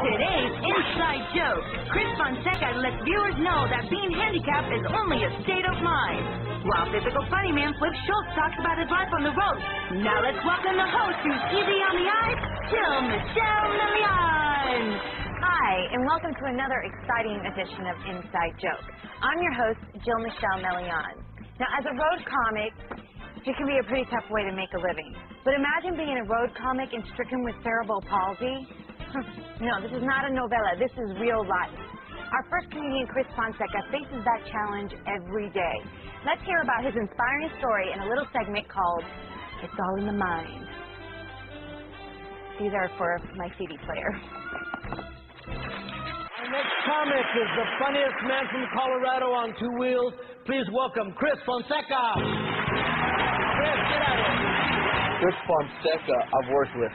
Today's Inside Joke. Chris Fonseca lets viewers know that being handicapped is only a state of mind. While physical funny man Flip Schultz talks about his life on the road. Now let's welcome the host who's easy on the eyes, Jill Michelle Millian. Hi, and welcome to another exciting edition of Inside Joke. I'm your host, Jill Michelle Millian. Now, as a road comic, it can be a pretty tough way to make a living. But imagine being a road comic and stricken with cerebral palsy. No, this is not a novella. This is real life. Our first comedian, Chris Fonseca, faces that challenge every day. Let's hear about his inspiring story in a little segment called It's All in the Mind. These are for my CD player. Our next comic is the funniest man from Colorado on two wheels. Please welcome Chris Fonseca. Chris, get out of here. Chris Fonseca, I've worked with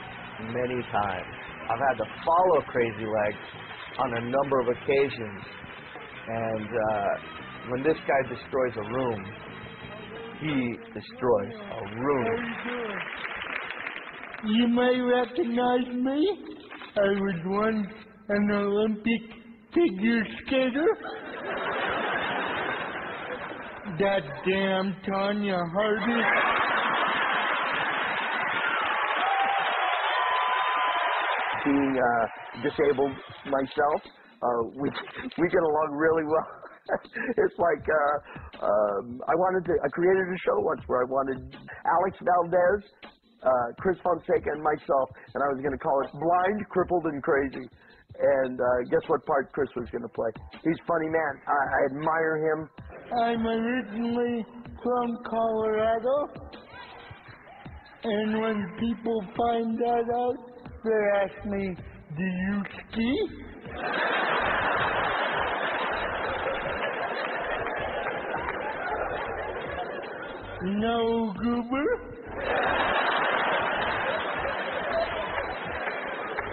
many times. I've had to follow Crazy Legs on a number of occasions. And when this guy destroys a room, he destroys a room. How you doing? You may recognize me. I was once an Olympic figure skater. That damn Tanya Harding. Being disabled myself, we get along really well. It's like I created a show once where I wanted Alex Valdez, Chris Fonseca, and myself, and I was going to call it Blind, Crippled, and Crazy. And guess what part Chris was going to play? He's a funny man. I admire him. I'm originally from Colorado, and when people find that out, they ask me, do you ski? No, goober.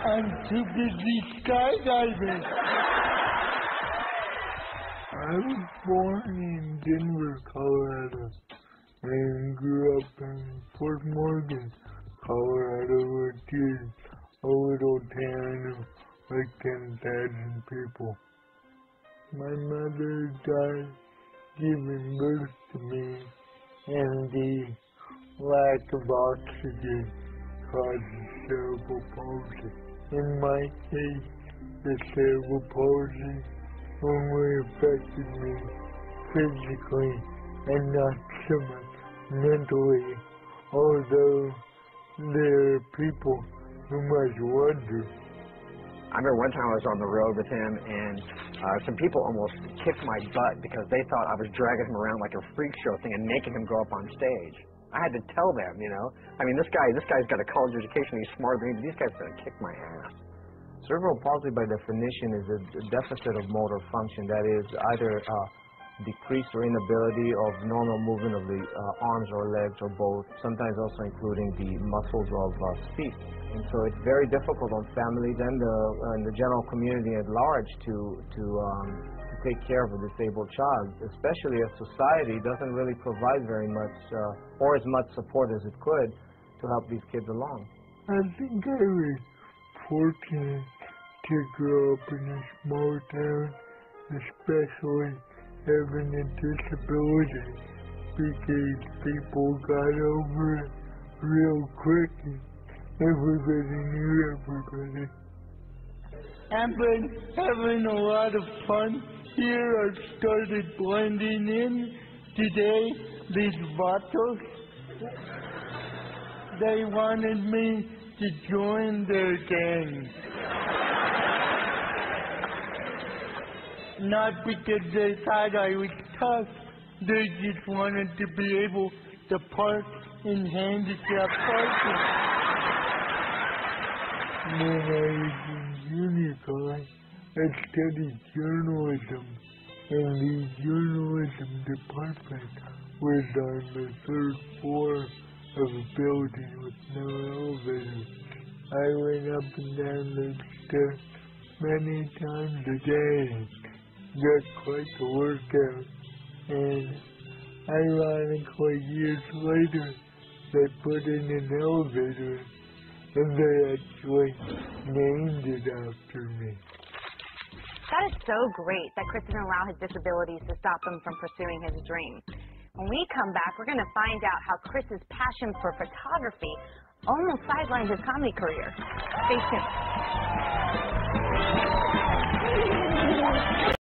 I'm too busy skydiving. I was born in Denver, Colorado, and grew up in Fort Morgan, Colorado, which is a little town of like 10,000 people. My mother died giving birth to me, and the lack of oxygen causes cerebral palsy. In my case, the cerebral palsy only affected me physically and not so much mentally, although there are people who must wonder. I remember one time I was on the road with him, and some people almost kicked my butt because they thought I was dragging him around like a freak show thing and making him go up on stage. I had to tell them, you know. I mean, this guy's got a college education, he's smarter than me, but these guys are going to kick my ass. Cerebral palsy, by definition, is a deficit of motor function. That is either decreased or inability of normal movement of the arms or legs or both, sometimes also including the muscles of speech. And so it's very difficult on families and the general community at large to take care of a disabled child, especially as society doesn't really provide very much or as much support as it could to help these kids along. I think I was fortunate to grow up in a small town, especially having a disability, because people got over it real quick and everybody knew everybody. I've been having a lot of fun here. I've started blending in today. These vatos, they wanted me to join their gang. Not because they thought I was tough, they just wanted to be able to park in handicap parking. When I was in junior college, I studied journalism, and the journalism department was on the third floor of a building with no elevator. I went up and down those stairs many times a day. Got quite a workout, and ironically, years later, they put in an elevator and they actually named it after me. That is so great that Chris didn't allow his disabilities to stop him from pursuing his dream. When we come back, we're going to find out how Chris's passion for photography almost sidelined his comedy career. Stay tuned.